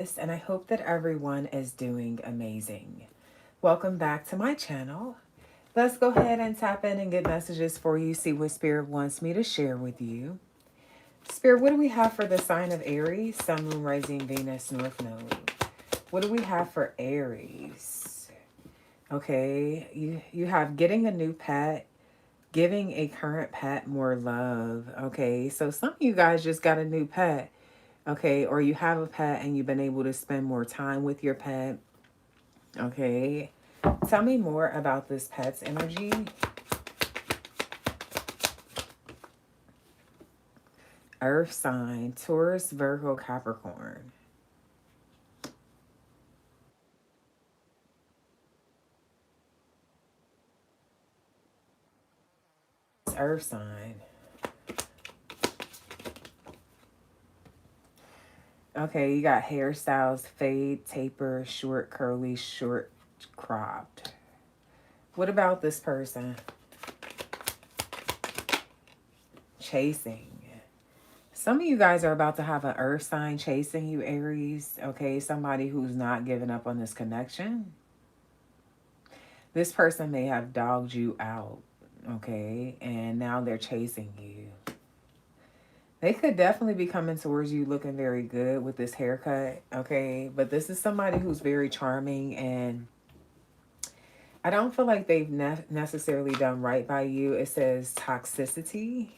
And I hope that everyone is doing amazing. Welcome back to my channel. Let's go ahead and tap in and get messages for you, see what Spirit wants me to share with you. Spirit, what do we have for the sign of Aries, Sun, Moon, Rising, Venus, North Node? What do we have for Aries? Okay, you have getting a new pet, giving a current pet more love. Okay, so some of you guys just got a new pet. Okay, or you have a pet and you've been able to spend more time with your pet. Okay, tell me more about this pet's energy. Earth sign, Taurus, Virgo, Capricorn. It's Earth sign. Okay, you got hairstyles, fade, taper, short, curly, short, cropped. What about this person? Chasing. Some of you guys are about to have an earth sign chasing you, Aries. Okay, somebody who's not giving up on this connection. This person may have dogged you out, okay, and now they're chasing you. They could definitely be coming towards you looking very good with this haircut, okay, but this is somebody who's very charming, and I don't feel like they've necessarily done right by you. It says toxicity.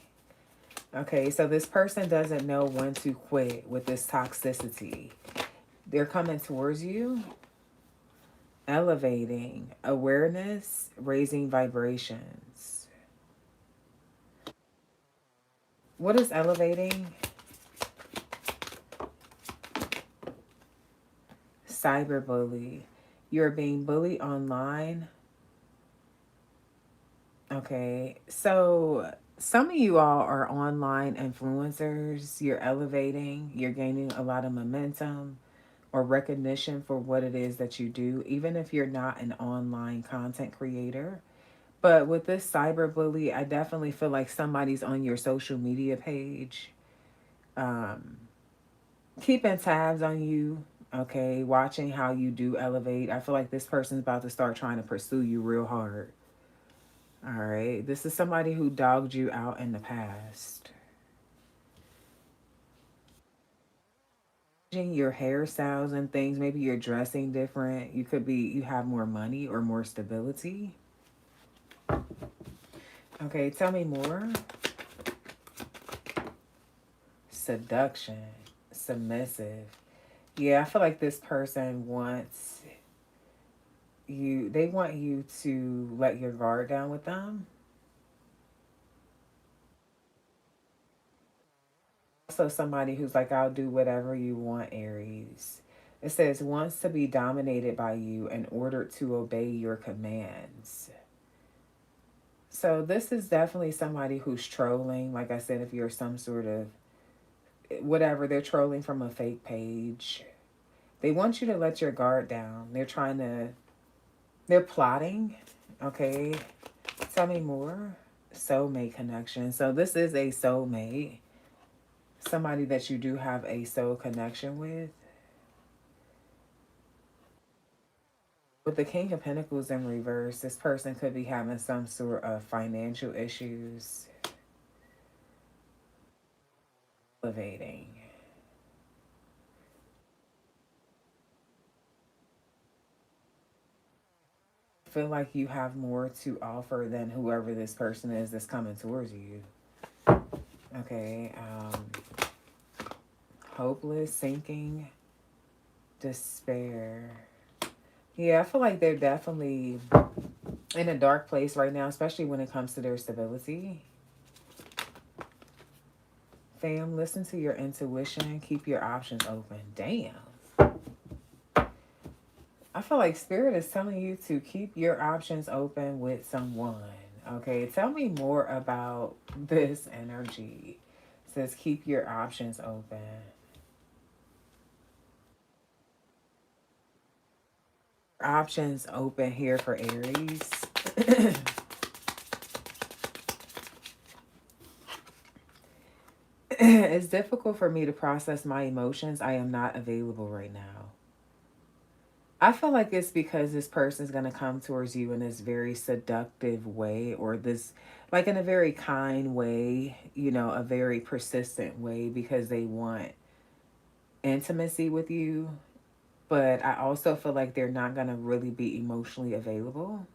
Okay, so this person doesn't know when to quit with this toxicity. They're coming towards you, elevating awareness, raising vibrations. What is elevating? Cyberbully. You're being bullied online. Okay, so some of you all are online influencers. You're elevating, you're gaining a lot of momentum or recognition for what it is that you do, even if you're not an online content creator. But with this cyberbully, I definitely feel like somebody's on your social media page, um, keeping tabs on you, okay, watching how you do elevate. I feel like this person's about to start trying to pursue you real hard. All right. This is somebody who dogged you out in the past. Your hairstyles and things, maybe you're dressing different. You have more money or more stability. Okay, tell me more. Seduction, submissive. Yeah, I feel like this person wants they want you to let your guard down with them. Also, somebody who's like, I'll do whatever you want, Aries. It says, wants to be dominated by you and ordered to obey your commands. So, this is definitely somebody who's trolling. Like I said, if you're some sort of whatever, they're trolling from a fake page. They want you to let your guard down. They're plotting. Okay. Tell me more. Soulmate connection. So, this is a soulmate. Somebody that you do have a soul connection with. With the King of Pentacles in reverse, this person could be having some sort of financial issues. Elevating. Feel like you have more to offer than whoever this person is that's coming towards you. Okay. Hopeless, sinking, despair. Yeah, I feel like they're definitely in a dark place right now, especially when it comes to their stability. Fam, listen to your intuition. Keep your options open. Damn. I feel like Spirit is telling you to keep your options open with someone. Okay, tell me more about this energy. It says keep your options open. Options open here for Aries. It's difficult for me to process my emotions. I am not available right now. I feel like it's because this person's going to come towards you in this very seductive way, or this, like in a very kind way, a very persistent way, because they want intimacy with you. But I also feel like they're not going to really be emotionally available.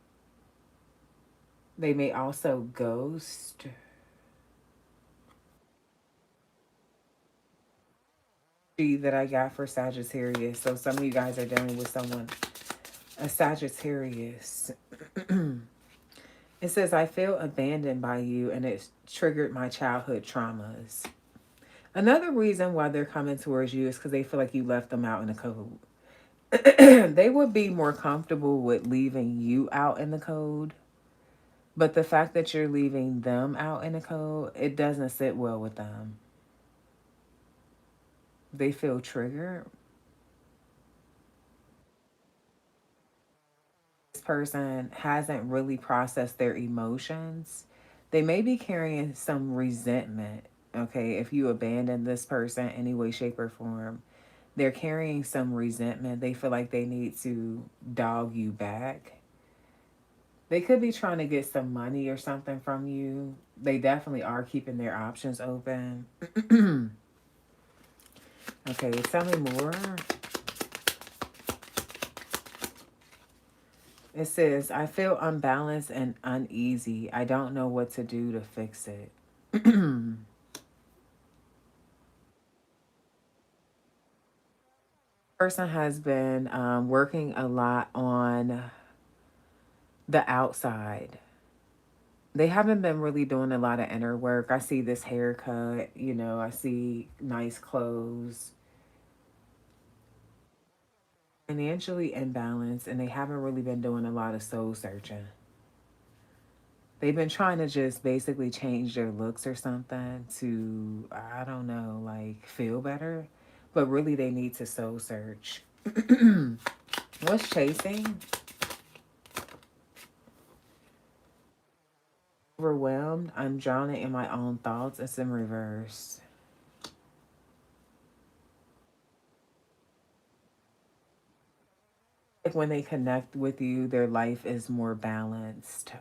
They may also ghost. That I got for Sagittarius. So some of you guys are dealing with someone, a Sagittarius. It says, I feel abandoned by you and it's triggered my childhood traumas. Another reason why they're coming towards you is because they feel like you left them out in the cold. They would be more comfortable with leaving you out in the cold. But the fact that you're leaving them out in the cold, it doesn't sit well with them. They feel triggered. This person hasn't really processed their emotions. They may be carrying some resentment. Okay, if you abandon this person any way, shape, or form, they're carrying some resentment. They feel like they need to dog you back. They could be trying to get some money or something from you. They definitely are keeping their options open. Okay, tell me more. It says, I feel unbalanced and uneasy. I don't know what to do to fix it. Person has been working a lot on the outside. They haven't been really doing a lot of inner work. I see this haircut, I see nice clothes, financially imbalanced, and they haven't really been doing a lot of soul searching. They've been trying to just basically change their looks or something to, I don't know, like feel better. But really, they need to soul search. What's chasing? Overwhelmed. I'm drowning in my own thoughts. It's in reverse. Like when they connect with you, their life is more balanced.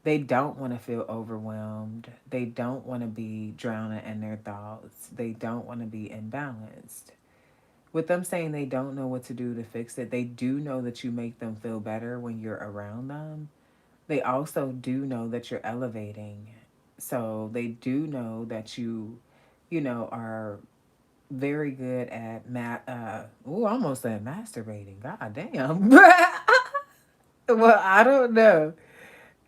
They don't want to feel overwhelmed. They don't want to be drowning in their thoughts. They don't want to be imbalanced. With them saying they don't know what to do to fix it, they do know that you make them feel better when you're around them. They also do know that you're elevating. So they do know that are very good at almost said masturbating. God damn. Well, I don't know.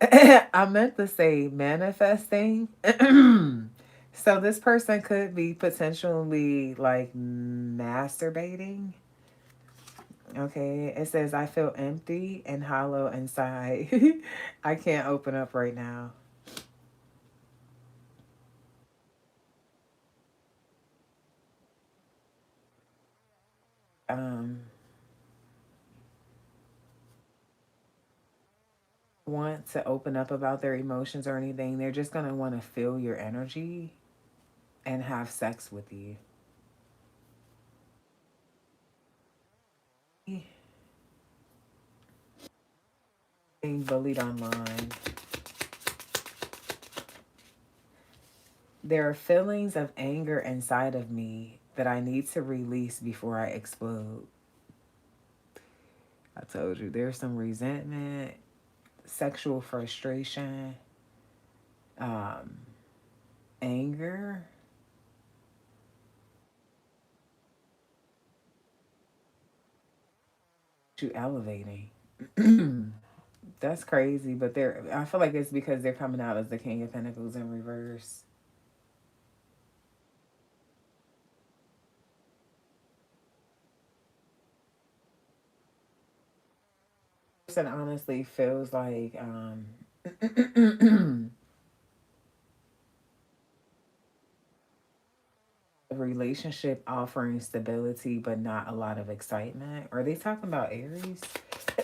I meant to say manifesting. So this person could be potentially like masturbating. Okay, it says I feel empty and hollow inside. I can't open up right now. Um, want to open up about their emotions or anything. They're just gonna want to feel your energy and have sex with you. Being bullied online. There are feelings of anger inside of me that I need to release before I explode. I told you there's some resentment, sexual frustration, um, anger, to elevating. That's crazy, but I feel like it's because they're coming out as the King of Pentacles in reverse. Person honestly feels like a relationship offering stability but not a lot of excitement. Are they talking about Aries?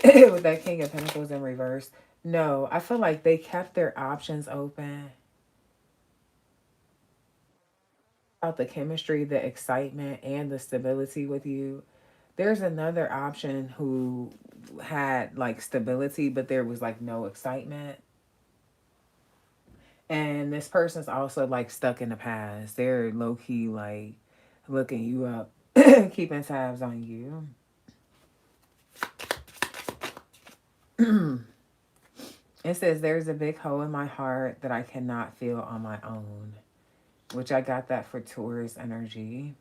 With that King of Pentacles in reverse? No, I feel like they kept their options open. About the chemistry, the excitement, and the stability with you. There's another option who had like stability, but there was like no excitement. And this person's also like stuck in the past. They're low key like looking you up, keeping tabs on you. It says there's a big hole in my heart that I cannot feel on my own, which I got that for Taurus energy.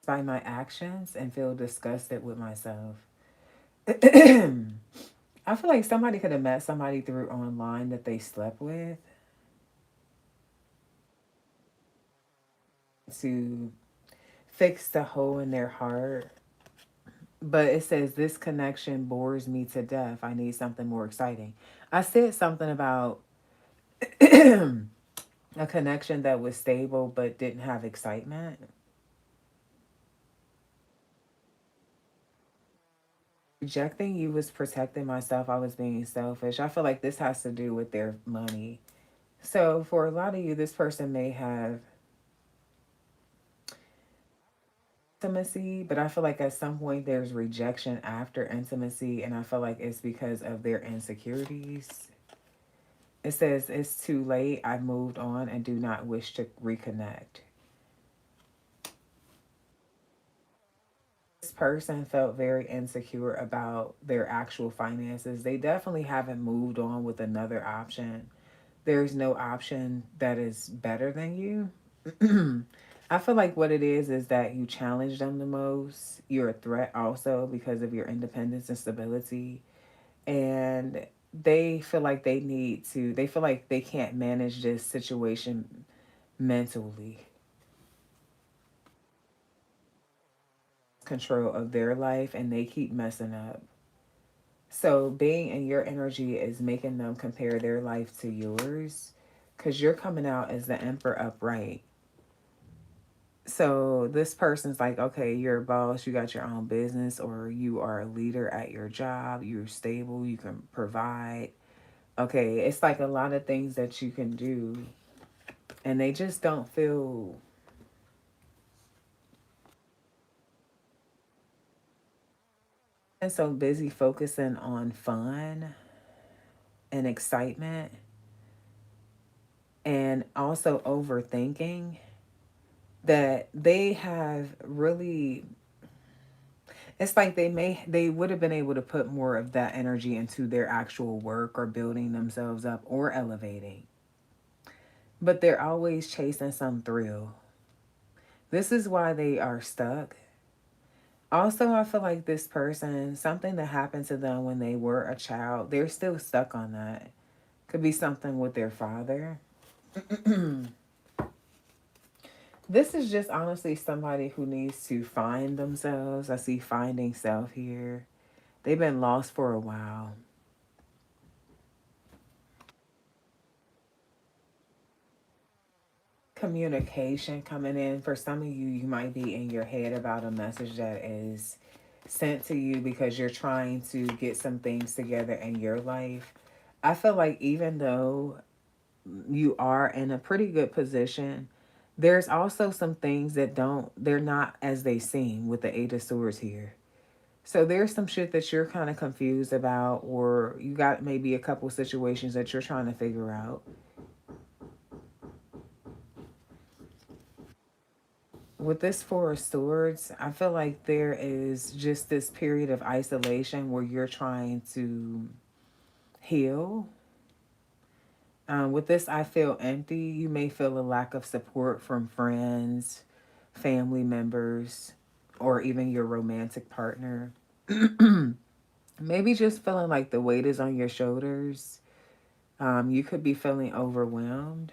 By my actions and feel disgusted with myself. I feel like somebody could have met somebody through online that they slept with to fix the hole in their heart. But it says this connection bores me to death. I need something more exciting. I said something about a connection that was stable but didn't have excitement. Rejecting you was protecting myself. I was being selfish. I feel like this has to do with their money. So for a lot of you, this person may have intimacy, but I feel like at some point there's rejection after intimacy, and I feel like it's because of their insecurities. It says it's too late. I've moved on and do not wish to reconnect. This person felt very insecure about their actual finances. They definitely haven't moved on with another option. There's no option that is better than you. I feel like what it is that you challenge them the most. You're a threat also because of your independence and stability. And they feel like they feel like they can't manage this situation mentally. Control of their life and they keep messing up. So being in your energy is making them compare their life to yours because you're coming out as the emperor upright. So this person's like, okay, you're a boss, you got your own business, or you are a leader at your job, you're stable, you can provide. Okay, it's like a lot of things that you can do, and they just don't feel. And so busy focusing on fun and excitement and also overthinking that they have really, it's like they would have been able to put more of that energy into their actual work or building themselves up or elevating, but they're always chasing some thrill. This is why they are stuck. Also, I feel like this person, something that happened to them when they were a child, they're still stuck on that. Could be something with their father. This is just honestly somebody who needs to find themselves. I see finding self here. They've been lost for a while. Communication coming in. For some of you, you might be in your head about a message that is sent to you because you're trying to get some things together in your life. I feel like even though you are in a pretty good position, there's also some things that they're not as they seem with the Eight of Swords here. So there's some shit that you're kind of confused about, or you got maybe a couple situations that you're trying to figure out. With this Four of Swords, I feel like there is just this period of isolation where you're trying to heal. With this, I feel empty. You may feel a lack of support from friends, family members, or even your romantic partner. Maybe just feeling like the weight is on your shoulders. You could be feeling overwhelmed.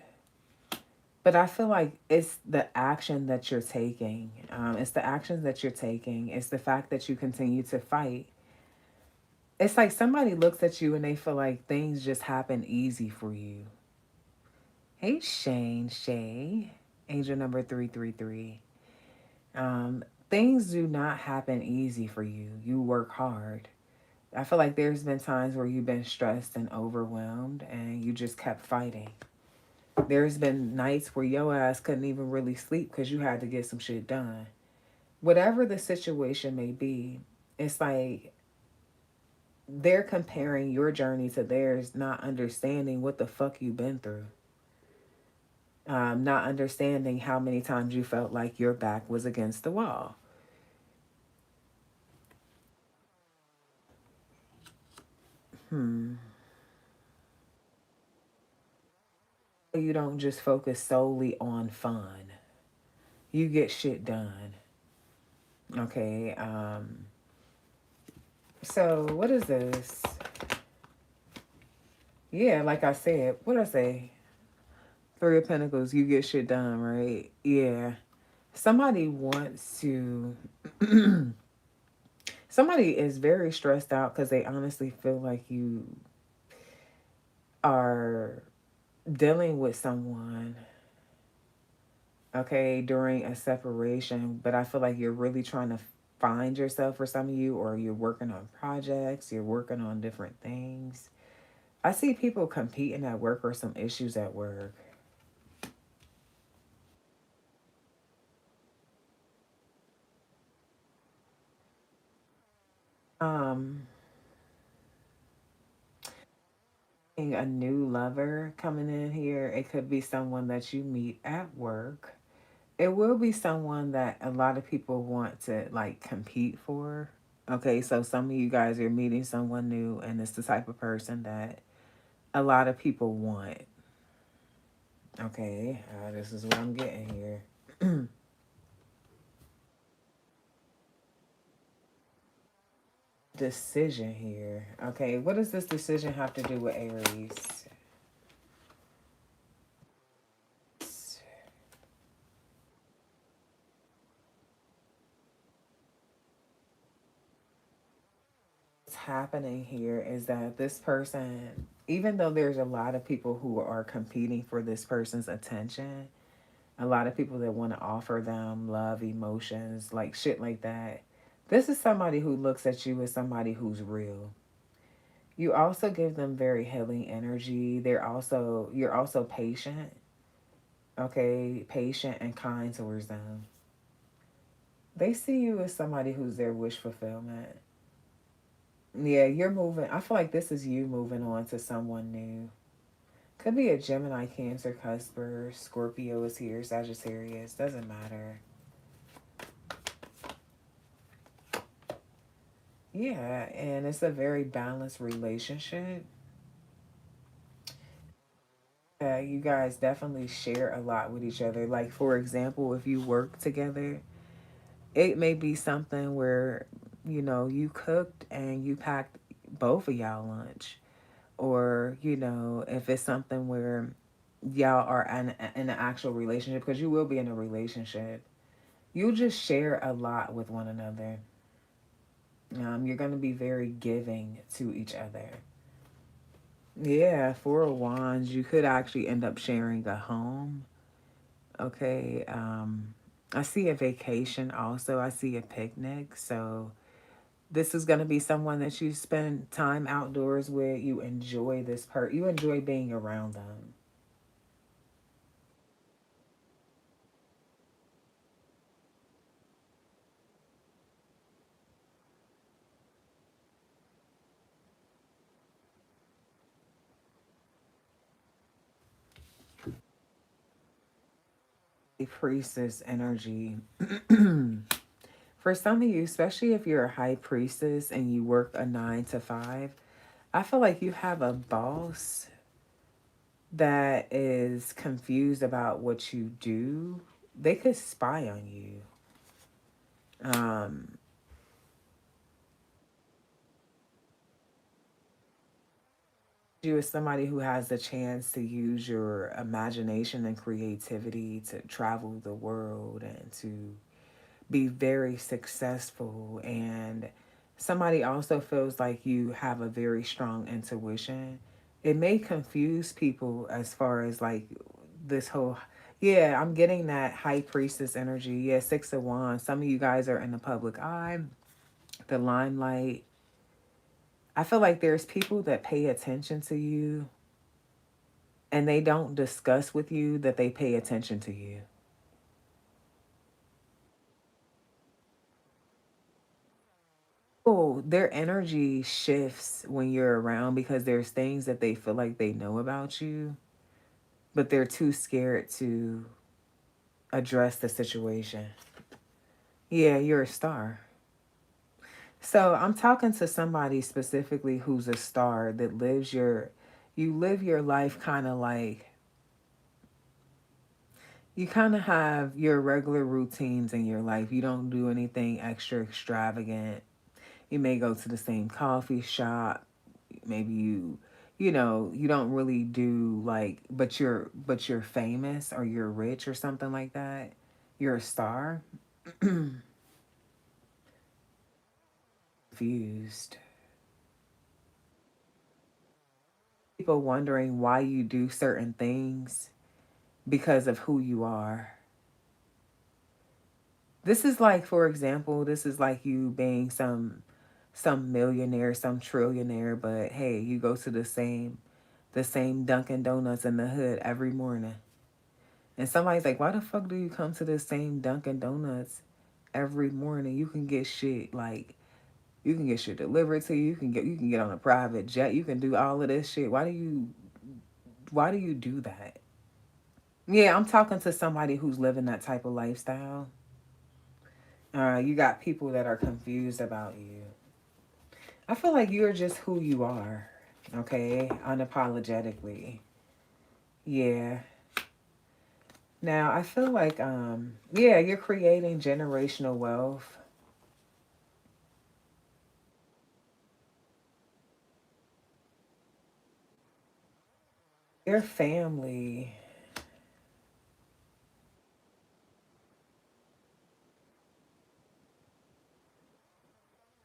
But I feel like it's the action that you're taking. It's the actions that you're taking. It's the fact that you continue to fight. It's like somebody looks at you and they feel like things just happen easy for you. Hey, Shane, Shay, angel number 333. Things do not happen easy for you. You work hard. I feel like there's been times where you've been stressed and overwhelmed and you just kept fighting. There's been nights where your ass couldn't even really sleep because you had to get some shit done. Whatever the situation may be, it's like they're comparing your journey to theirs, not understanding what the fuck you've been through. Not understanding how many times you felt like your back was against the wall. Hmm. You don't just focus solely on fun. You get shit done. Okay. So what is this? Yeah, like I said, what I say? Three of Pentacles, you get shit done, right? Yeah. Somebody wants to somebody is very stressed out because they honestly feel like you are dealing with someone, okay, during a separation, but I feel like you're really trying to find yourself for some of you, or you're working on projects, you're working on different things. I see people competing at work or some issues at work. Um, a new lover coming in here. It could be someone that you meet at work. It will be someone that a lot of people want to like compete for. Okay, so some of you guys are meeting someone new, and it's the type of person that a lot of people want. Okay, this is what I'm getting here. Decision here. Okay, what does this decision have to do with Aries? What's happening here is that this person, even though there's a lot of people who are competing for this person's attention, a lot of people that want to offer them love, emotions, like shit like that, this is somebody who looks at you as somebody who's real. You also give them very healing energy. You're also patient, okay? Patient and kind towards them. They see you as somebody who's their wish fulfillment. Yeah, you're moving. I feel like this is you moving on to someone new. Could be a Gemini, Cancer, Cusper, Scorpio is here, Sagittarius, doesn't matter. Yeah, and it's a very balanced relationship. You guys definitely share a lot with each other. Like, for example, if you work together, it may be something where, you cooked and you packed both of y'all lunch. Or, if it's something where y'all are in an actual relationship, because you will be in a relationship, you'll just share a lot with one another. You're going to be very giving to each other. Yeah, Four of Wands, you could actually end up sharing a home. Okay. I see a vacation also. I see a picnic. So this is going to be someone that you spend time outdoors with. You enjoy you enjoy being around them. A priestess energy. For some of you, especially if you're a high priestess and you work a 9 to 5, I feel like you have a boss that is confused about what you do. They could spy on you. Um, you as somebody who has the chance to use your imagination and creativity to travel the world and to be very successful, and somebody also feels like you have a very strong intuition. It may confuse people as far as like this whole, yeah, I'm getting that high priestess energy. Yeah, 6 of Wands. Some of you guys are in the public eye, the limelight. I feel like there's people that pay attention to you. and they don't discuss with you that they pay attention to you. Oh, their energy shifts when you're around because there's things that they feel like they know about you, but they're too scared to address the situation. Yeah, you're a star. So I'm talking to somebody specifically who's a star that you live your life kind of like, you kind of have your regular routines in your life. You don't do anything extra extravagant. You may go to the same coffee shop. Maybe you don't really do like, but you're famous or you're rich or something like that. You're a star. Confused. People wondering why you do certain things because of who you are. This is like, for example, this is like you being some millionaire, some trillionaire, but hey, you go to the same Dunkin' Donuts in the hood every morning. And somebody's like, why the fuck do you come to the same Dunkin' Donuts every morning? You can get shit delivered to you. You can get on a private jet. You can do all of this shit. Why do you do that? Yeah, I'm talking to somebody who's living that type of lifestyle. You got people that are confused about you. I feel like you're just who you are, okay? Unapologetically. Yeah. Now, I feel like, yeah, you're creating generational wealth. Your family,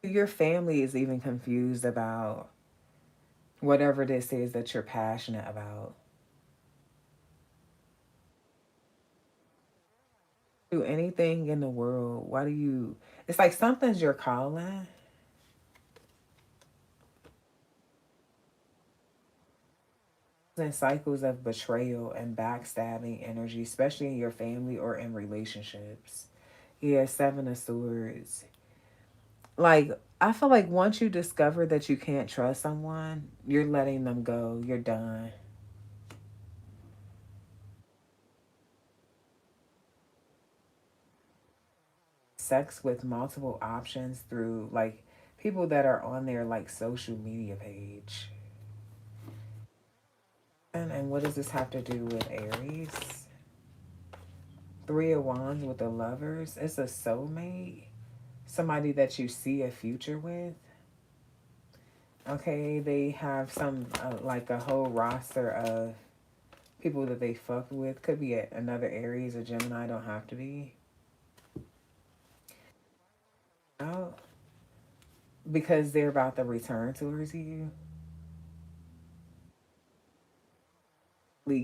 your family is even confused about whatever this is that you're passionate about. Do anything in the world. It's like something's your calling. And cycles of betrayal and backstabbing energy, especially in your family or in relationships. Yeah, Seven of Swords. Like, I feel like once you discover that you can't trust someone, you're letting them go. You're done. Sex with multiple options through like people that are on their like social media page. And what does this have to do with Aries? Three of Wands with the Lovers. It's a soulmate. Somebody that you see a future with. Okay, they have some like a whole roster of people that they fuck with. Could be another Aries or Gemini. Don't have to be. Oh, because they're about to return towards you.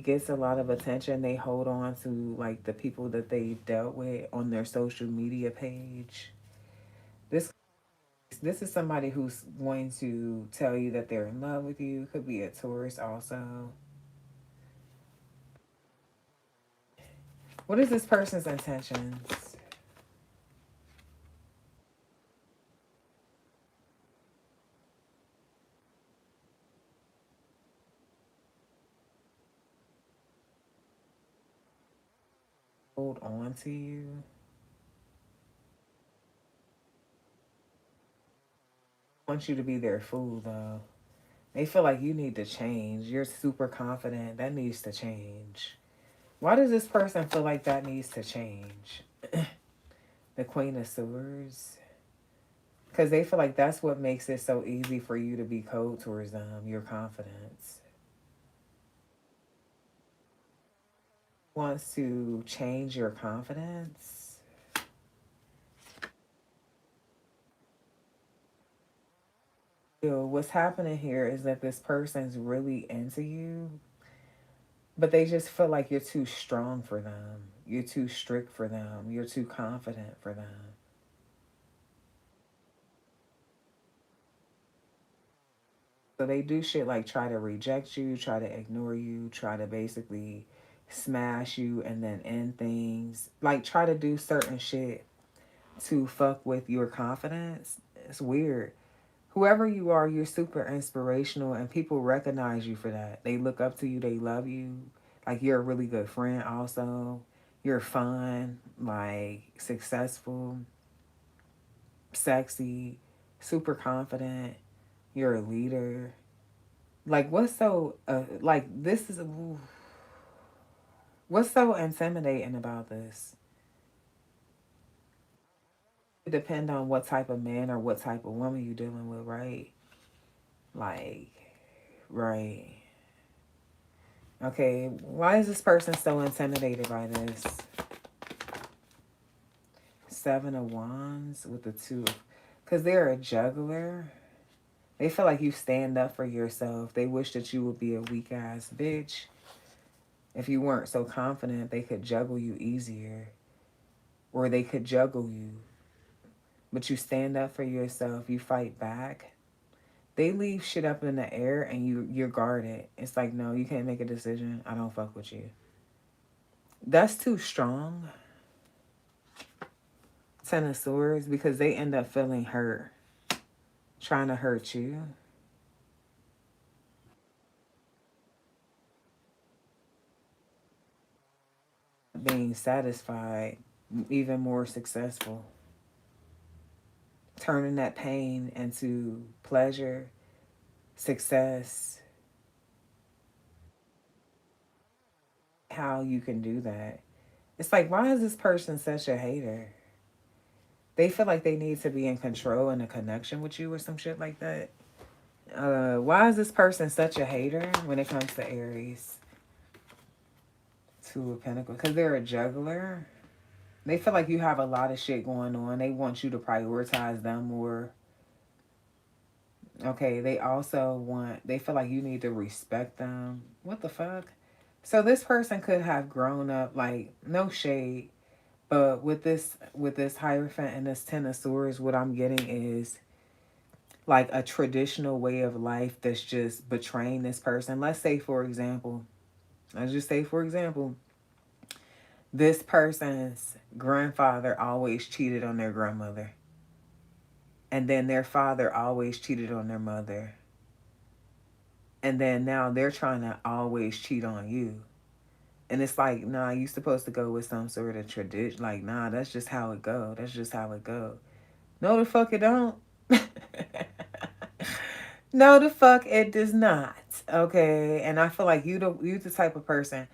Gets a lot of attention. They hold on to like the people that they dealt with on their social media page. This this is somebody who's going to tell you that they're in love with you. Could be a tourist also. What is this person's intentions? Hold on to you. Want you to be their fool though. They feel like you need to change. You're super confident. That needs to change. Why does this person feel like that needs to change? The Queen of Swords. Because they feel like that's what makes it so easy for you to be cold towards them, your confidence. Wants to change your confidence. What's happening here is that this person's really into you, but they just feel like you're too strong for them. You're too strict for them. You're too confident for them. So they do shit like try to reject you, try to ignore you, try to basically smash you and then end things. Like try to do certain shit to fuck with your confidence. It's weird. Whoever you are, you're super inspirational and people recognize you for that. They look up to you, they love you. Like you're a really good friend also. You're fun, like successful, sexy, super confident. You're a leader. Like what's so like this is what's so intimidating about this? It depends on what type of man or what type of woman you're dealing with, right? Like, right. Okay, why is this person so intimidated by this? Seven of Wands with the two. Because they're a juggler. They feel like you stand up for yourself. They wish that you would be a weak ass bitch. If you weren't so confident, they could juggle you easier. Or they could juggle you. But you stand up for yourself. You fight back. They leave shit up in the air and you're guarded. It's like, no, you can't make a decision. I don't fuck with you. That's too strong. Ten of Swords, because they end up feeling hurt, trying to hurt you. Being satisfied, even more successful. Turning that pain into pleasure, success. How you can do that. It's like, why is this person such a hater? They feel like they need to be in control and a connection with you or some shit like that. Why is this person such a hater when it comes to Aries? Two of Pentacles. Because they're a juggler. They feel like you have a lot of shit going on. They want you to prioritize them more. Okay, they also they feel like you need to respect them. What the fuck? So this person could have grown up, like, no shade, but with this Hierophant and this Ten of Swords, what I'm getting is like a traditional way of life that's just betraying this person. Let's just say, for example, this person's grandfather always cheated on their grandmother. And then their father always cheated on their mother. And then now they're trying to always cheat on you. And it's like, nah, you supposed to go with some sort of tradition. Like, nah, that's just how it go. That's just how it go. No, the fuck it don't. No, the fuck it does not. Okay, and I feel like you the type of person.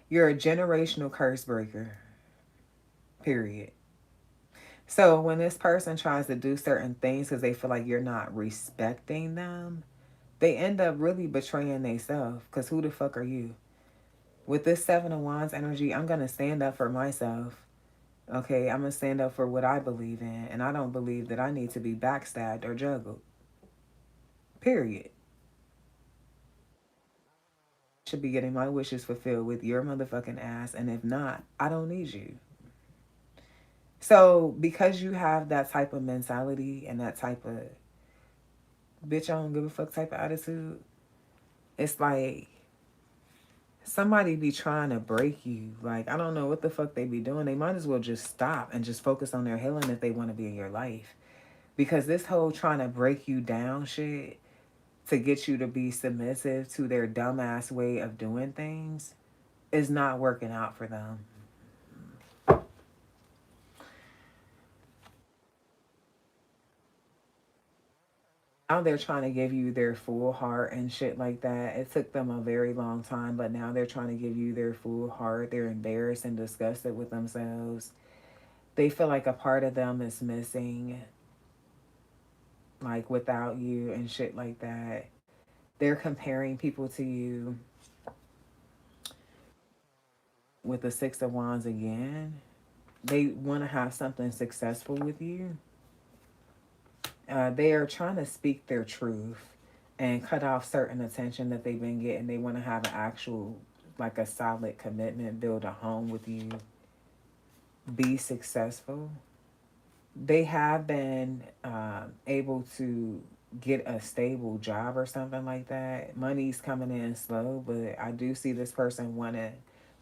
You're a generational curse breaker. Period. So when this person tries to do certain things because they feel like you're not respecting them, they end up really betraying themselves. Because who the fuck are you? With this Seven of Wands energy, I'm going to stand up for myself. Okay, I'm going to stand up for what I believe in. And I don't believe that I need to be backstabbed or juggled. Period. Should be getting my wishes fulfilled with your motherfucking ass. And if not, I don't need you. So because you have that type of mentality and that type of bitch I don't give a fuck type of attitude, it's like somebody be trying to break you. Like, I don't know what the fuck they be doing. They might as well just stop and just focus on their healing if they want to be in your life. Because this whole trying to break you down shit to get you to be submissive to their dumbass way of doing things is not working out for them. Now they're trying to give you their full heart and shit like that. It took them a very long time, but now they're trying to give you their full heart. They're embarrassed and disgusted with themselves. They feel like a part of them is missing, like without you and shit like that. They're comparing people to you with the Six of Wands again. They want to have something successful with you. They are trying to speak their truth and cut off certain attention that they've been getting. They want to have an actual, like a solid commitment, build a home with you, be successful. They have been able to get a stable job or something like that. Money's coming in slow, but I do see this person wanting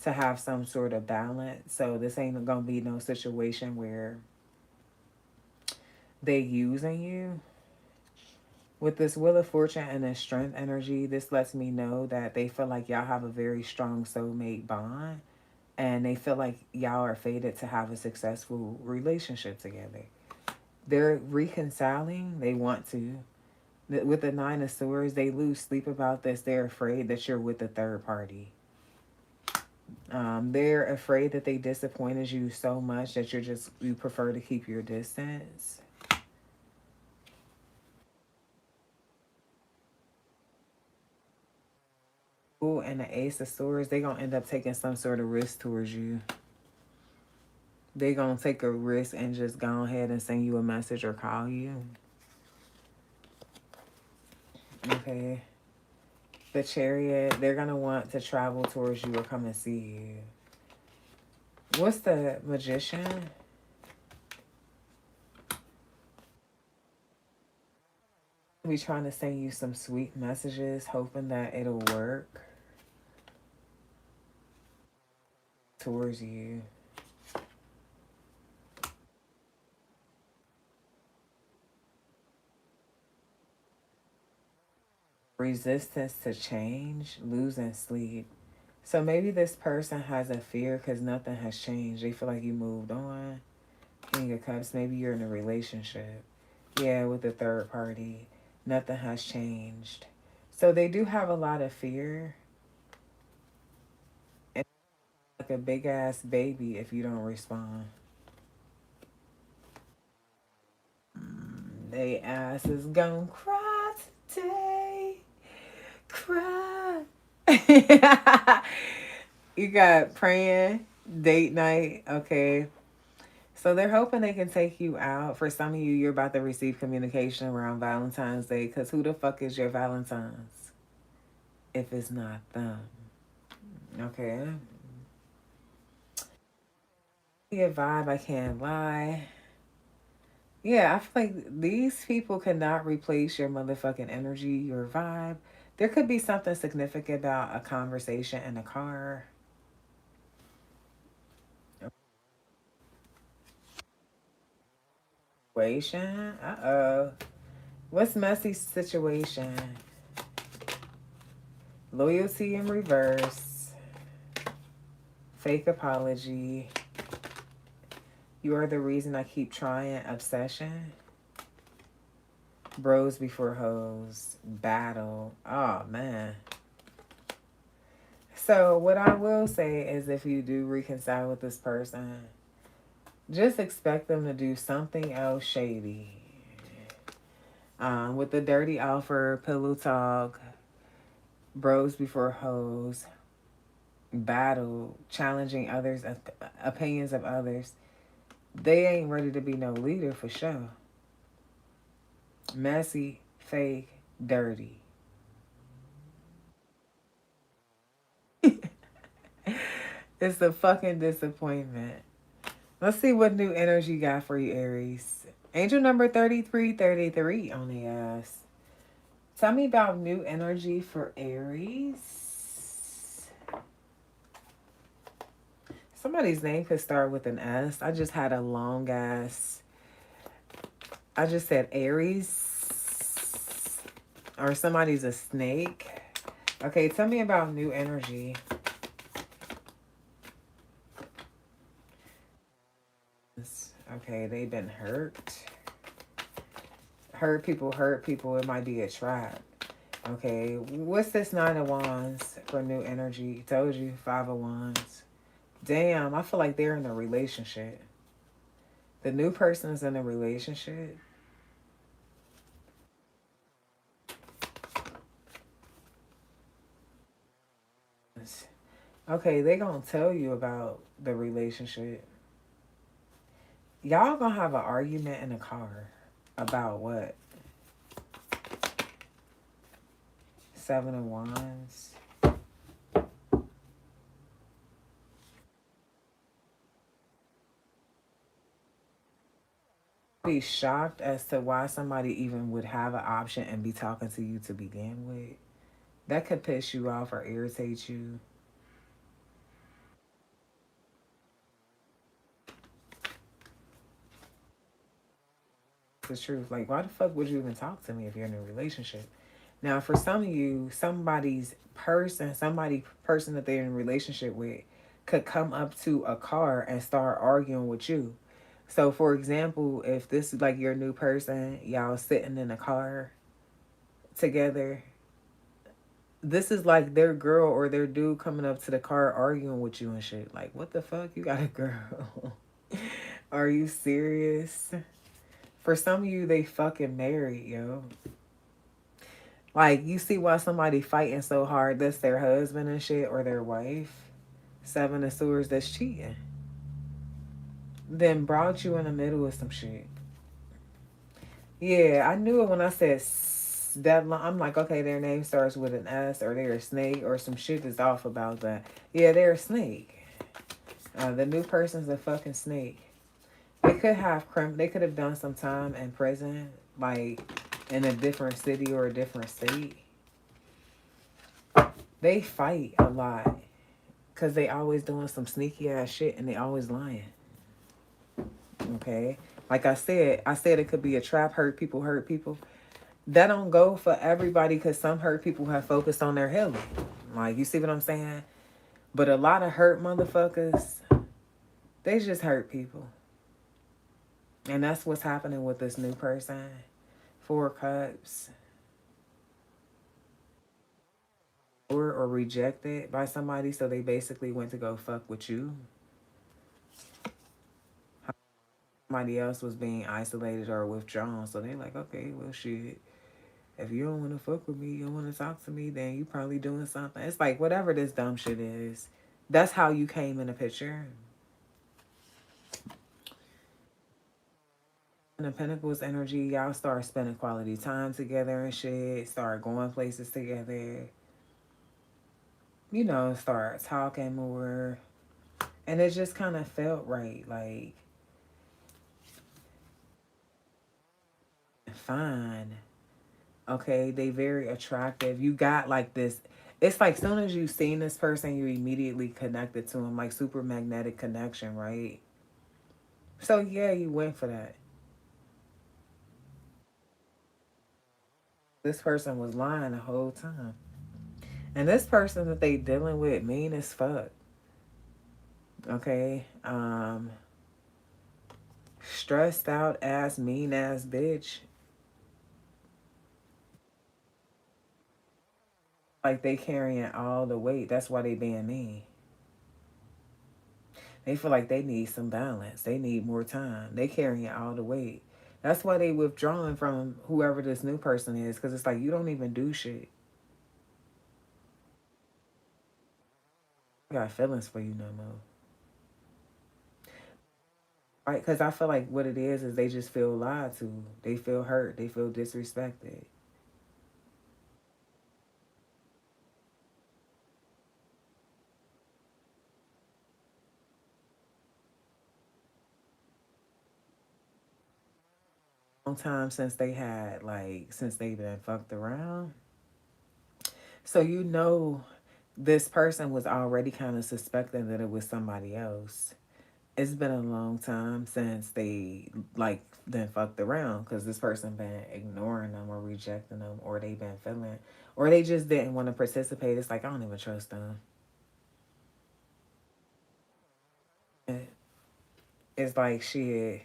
to have some sort of balance. So this ain't gonna be no situation where they using you. With this Wheel of Fortune and this Strength energy, this lets me know that they feel like y'all have a very strong soulmate bond, and they feel like y'all are fated to have a successful relationship together. They're reconciling, they want to. With the Nine of Swords, they lose sleep about this. They're afraid that you're with a third party. They're afraid that they disappointed you so much that you prefer to keep your distance. Ooh, and the Ace of Swords, they gonna end up taking some sort of risk towards you. They gonna take a risk and just go ahead and send you a message or call you. Okay. The Chariot, they're gonna want to travel towards you or come and see you. What's the Magician? Be trying to send you some sweet messages, hoping that it'll work towards you. Resistance to change, losing sleep. So maybe this person has a fear because nothing has changed. They feel like you moved on. King of Cups, maybe you're in a relationship. Yeah, with the third party. Nothing has changed. So they do have a lot of fear. And like a big ass baby if you don't respond. They ass is gonna cry today. Cry. You got praying, date night. Okay. So they're hoping they can take you out. For some of you, you're about to receive communication around Valentine's Day. Because who the fuck is your Valentine's if it's not them? Okay. Your vibe, I can't lie. Yeah, I feel like these people cannot replace your motherfucking energy, your vibe. There could be something significant about a conversation in a car. Situation. Uh-oh. What's messy situation? Loyalty in reverse. Fake apology. You are the reason I keep trying. Obsession. Bros before hoes. Battle. Oh, man. So, what I will say is if you do reconcile with this person, just expect them to do something else shady. With the dirty offer, pillow talk, bros before hoes, battle, challenging others, opinions of others, they ain't ready to be no leader for sure. Messy, fake, dirty. It's a fucking disappointment. Let's see what new energy got for you, Aries. Angel number 3333 on the ass. Tell me about new energy for Aries. Somebody's name could start with an S. I just had a long ass. I just said Aries. Or somebody's a snake. Okay, tell me about new energy. Okay, they've been hurt. Hurt people. It might be a trap. Okay, what's this Nine of Wands for new energy? Told you, Five of Wands. Damn, I feel like they're in a relationship. The new person is in a relationship. Okay, they gonna tell you about the relationship. Y'all gonna have an argument in the car. About what? Seven of Wands. Be shocked as to why somebody even would have an option and be talking to you to begin with. That could piss you off or irritate you. The truth. Like, why the fuck would you even talk to me if you're in a relationship? Now, for some of you, somebody person that they're in a relationship with could come up to a car and start arguing with you. So, for example, if this is like your new person, y'all sitting in a car together, this is like their girl or their dude coming up to the car arguing with you and shit. Like, what the fuck? You got a girl. Are you serious? For some of you, they fucking married, yo. Like, you see why somebody fighting so hard, that's their husband and shit, or their wife. Seven of Swords, that's cheating. Then brought you in the middle of some shit. Yeah, I knew it when I said that. I'm like, okay, their name starts with an S, or they're a snake, or some shit is off about that. Yeah, they're a snake. The new person's a fucking snake. They could have They could have done some time in prison, like in a different city or a different state. They fight a lot because they always doing some sneaky ass shit and they always lying. Okay, like I said it could be a trap. Hurt people hurt people. That don't go for everybody because some hurt people have focused on their healing. Like, you see what I'm saying? But a lot of hurt motherfuckers, they just hurt people. And that's what's happening with this new person. Four Cups. Or rejected by somebody, so they basically went to go fuck with you. Somebody else was being isolated or withdrawn, so they like, okay, well, shit. If you don't want to fuck with me, you don't want to talk to me, then you probably doing something. It's like whatever this dumb shit is. That's how you came in the picture. In the Pentacles energy, y'all start spending quality time together and shit. Start going places together. You know, start talking more. And it just kind of felt right. Like, fine. Okay, they very attractive. You got like this. It's like soon as you seen this person, you immediately connected to him, like super magnetic connection, right? So yeah, you went for that. This person was lying the whole time, and this person that they dealing with mean as fuck. Okay, stressed out ass, mean ass bitch. Like they carrying all the weight. That's why they being mean. They feel like they need some balance. They need more time. They carrying all the weight. That's why they withdrawing from whoever this new person is, because it's like you don't even do shit. I got feelings for you no more. Right? Because I feel like what it is they just feel lied to. They feel hurt. They feel disrespected. Long time since they had like since they been fucked around. So you know this person was already kind of suspecting that it was somebody else. It's been a long time since they like then fucked around because this person been ignoring them or rejecting them, or they been feeling, or they just didn't want to participate. It's like I don't even trust them. It's like shit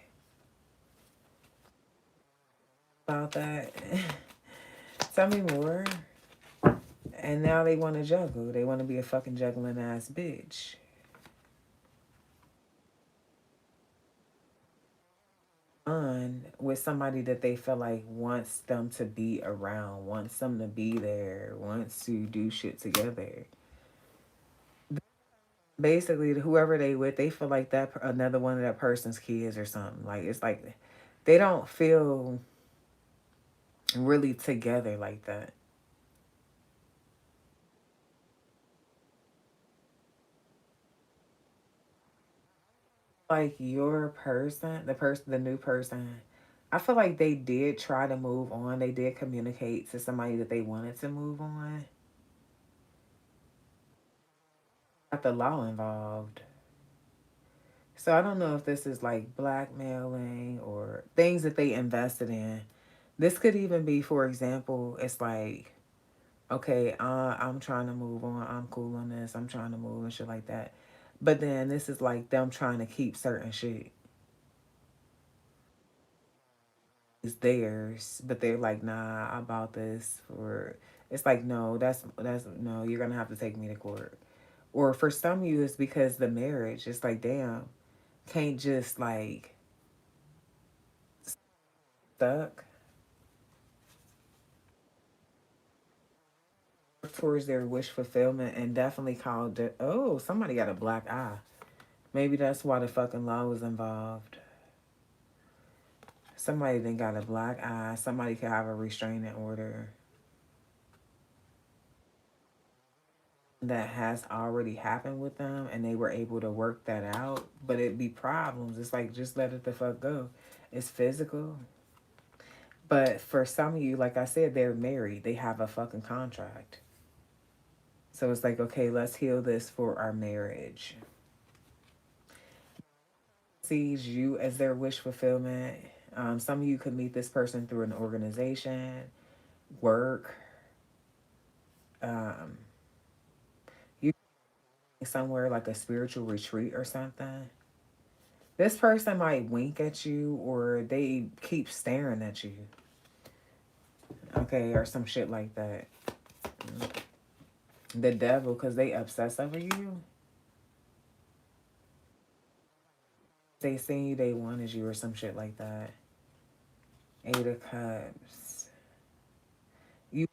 about that. Tell me more. And now they want to juggle. They want to be a fucking juggling ass bitch. On with somebody that they feel like wants them to be around, wants them to be there, wants to do shit together. Basically, whoever they with, they feel like that another one of that person's kids or something. Like it's like they don't feel really together like that. Like your person, the new person. I feel like they did try to move on. They did communicate to somebody that they wanted to move on. Got the law involved. So I don't know if this is like blackmailing or things that they invested in. This could even be, for example, it's like, okay, I'm trying to move on. I'm cool on this. I'm trying to move and shit like that. But then this is like them trying to keep certain shit is theirs, but they're like, nah, I bought this for. It's like, no, that's no. You're gonna have to take me to court. Or for some of you, it's because the marriage. It's like, damn, can't just like stuck towards their wish fulfillment and definitely called it. Oh, somebody got a black eye. Maybe that's why the fucking law was involved. Somebody then got a black eye. Somebody could have a restraining order that has already happened with them and they were able to work that out. But it'd be problems. It's like, just let it the fuck go. It's physical. But for some of you, like I said, they're married. They have a fucking contract. So it's like, okay, let's heal this for our marriage. Sees you as their wish fulfillment. Some of you could meet this person through an organization, work, um, you somewhere like a spiritual retreat or something. This person might wink at you or they keep staring at you, okay, or some shit like that. The devil, because they obsess over you. They seen you, they wanted you, or some shit like that. Eight of Cups. You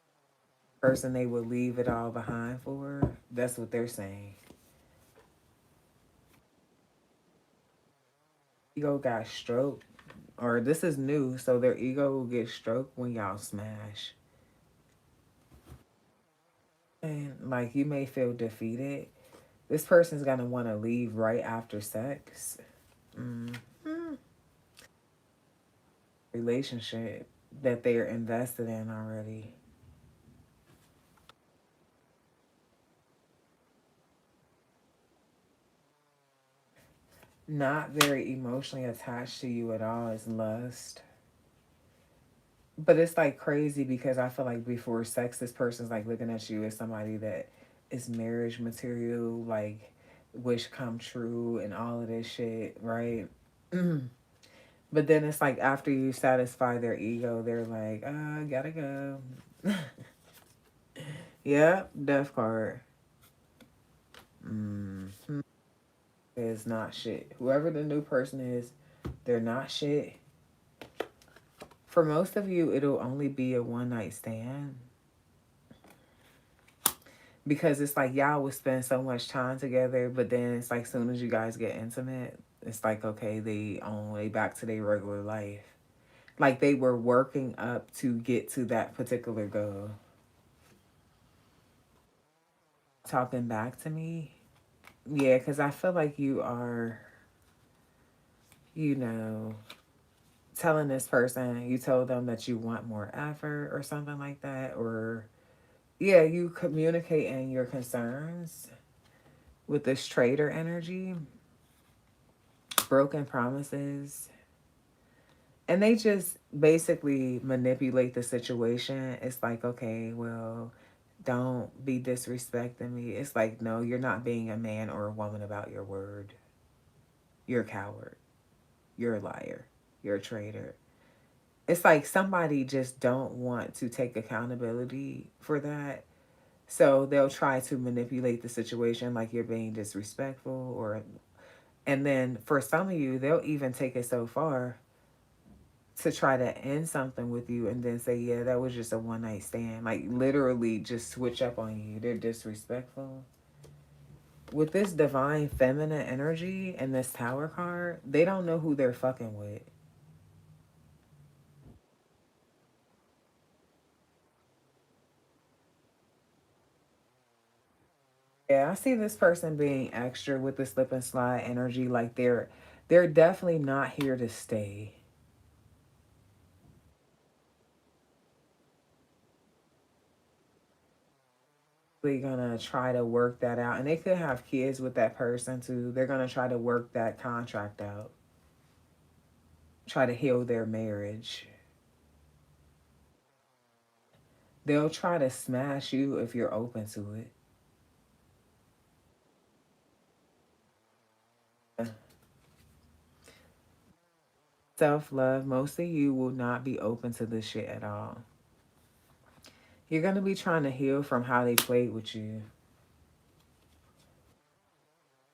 person they would leave it all behind for. That's what they're saying. Ego got stroked, or this is new, so their ego will get stroked when y'all smash. And like you may feel defeated. This person's gonna want to leave right after sex. Mm-hmm. Relationship that they're invested in already. Not very emotionally attached to you at all is lust. But it's like crazy because I feel like before sex, this person's like looking at you as somebody that is marriage material, like wish come true and all of this shit, right? But then it's like after you satisfy their ego, they're like, gotta go. Yep, death card. Mm-hmm. Is not shit. Whoever the new person is, they're not shit. For most of you, it'll only be a one night stand because it's like y'all would spend so much time together, but then it's like soon as you guys get intimate, it's like okay, they on way back to their regular life. Like they were working up to get to that particular goal. Talking back to me, yeah, because I feel like you are, you know, telling this person you told them that you want more effort or something like that, or yeah, you communicating your concerns with this trader energy, broken promises, and they just basically manipulate the situation. It's like, okay, well, don't be disrespecting me. It's like, no, you're not being a man or a woman about your word. You're a coward. You're a liar. You're a traitor. It's like somebody just don't want to take accountability for that. So they'll try to manipulate the situation like you're being disrespectful or and then for some of you, they'll even take it so far to try to end something with you and then say, yeah, that was just a one night stand. Like literally just switch up on you. They're disrespectful. With this divine feminine energy and this tower card, they don't know who they're fucking with. Yeah, I see this person being extra with the slip and slide energy. Like they're definitely not here to stay. They're gonna try to work that out. And they could have kids with that person too. They're gonna try to work that contract out, try to heal their marriage. They'll try to smash you if you're open to it. Self love, most of you will not be open to this shit at all. You're going to be trying to heal from how they played with you.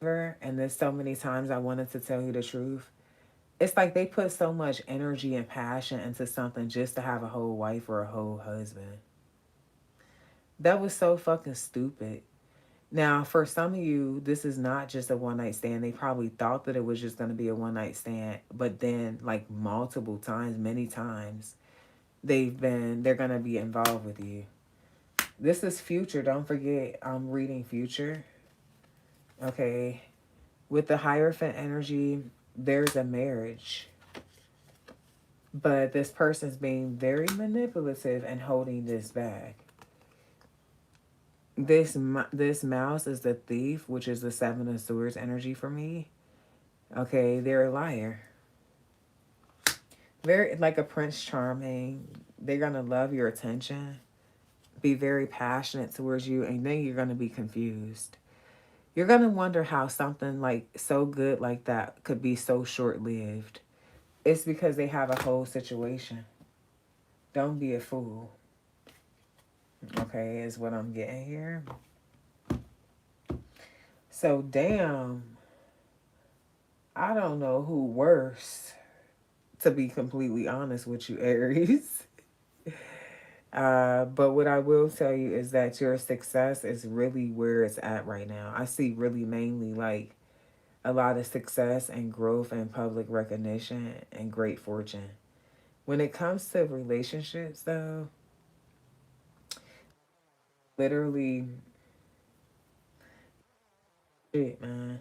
And there's so many times I wanted to tell you the truth. It's like they put so much energy and passion into something just to have a whole wife or a whole husband. That was so fucking stupid. Now, for some of you, this is not just a one night stand. They probably thought that it was just going to be a one night stand, but then, like, multiple times, many times, they're going to be involved with you. This is future. Don't forget, I'm reading future. Okay. With the Hierophant energy, there's a marriage. But this person's being very manipulative and holding this back. This mouse is the thief, which is the Seven of Swords energy for me. Okay, they're a liar. Very like a Prince Charming. They're gonna love your attention, be very passionate towards you, and then you're gonna be confused. You're gonna wonder how something like so good like that could be so short lived. It's because they have a whole situation. Don't be a fool. Okay, is what I'm getting here. So damn, I don't know who worse, to be completely honest with you, Aries. But what I will tell you is that your success is really where it's at right now. I see really mainly like a lot of success and growth and public recognition and great fortune. When it comes to relationships, though, literally, shit, man.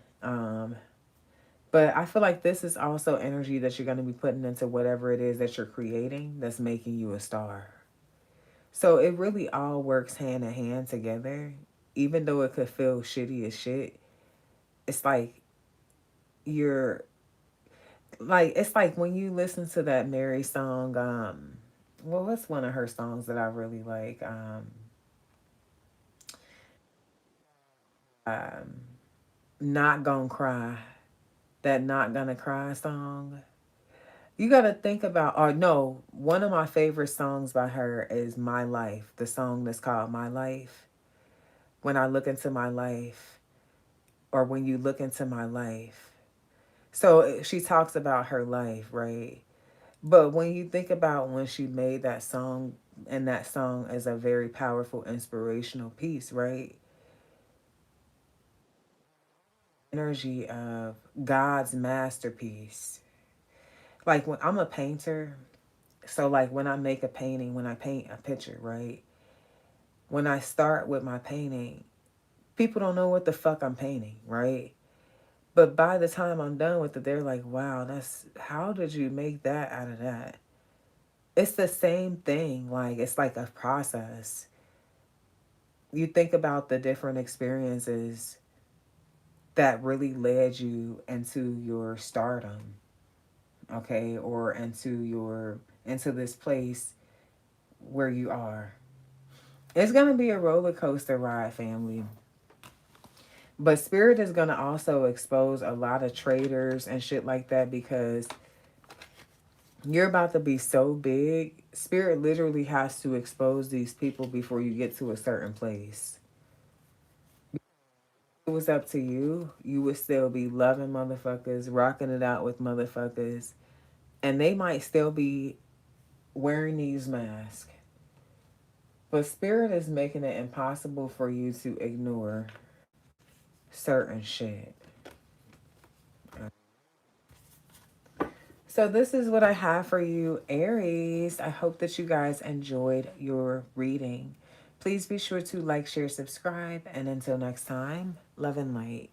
But I feel like this is also energy that you're going to be putting into whatever it is that you're creating that's making you a star. So it really all works hand in hand together. Even though it could feel shitty as shit, it's like you're it's like when you listen to that Mary song, well, what's one of her songs that I really like? Um Not Gonna Cry. That Not Gonna Cry song. You gotta think about, or no, one of my favorite songs by her is My Life, the song that's called My Life. When I look into my life, or when you look into my life. So she talks about her life, right? But when you think about when she made that song, and that song is a very powerful, inspirational piece, right? Energy of God's masterpiece. Like when I'm a painter, so like when I make a painting, when I paint a picture, right? When I start with my painting, people don't know what the fuck I'm painting, right? But by the time I'm done with it, they're like, wow, that's how did you make that out of that? It's the same thing. Like, it's like a process. You think about the different experiences that really led you into your stardom, okay, or into this place where you are. It's gonna be a roller coaster ride, family. But Spirit is gonna also expose a lot of traitors and shit like that because you're about to be so big. Spirit literally has to expose these people before you get to a certain place. If it was up to you, you would still be loving motherfuckers, rocking it out with motherfuckers, and they might still be wearing these masks. But Spirit is making it impossible for you to ignore certain shit. So this is what I have for you, Aries. I hope that you guys enjoyed your reading. Please be sure to like, share, subscribe, and until next time, love and light.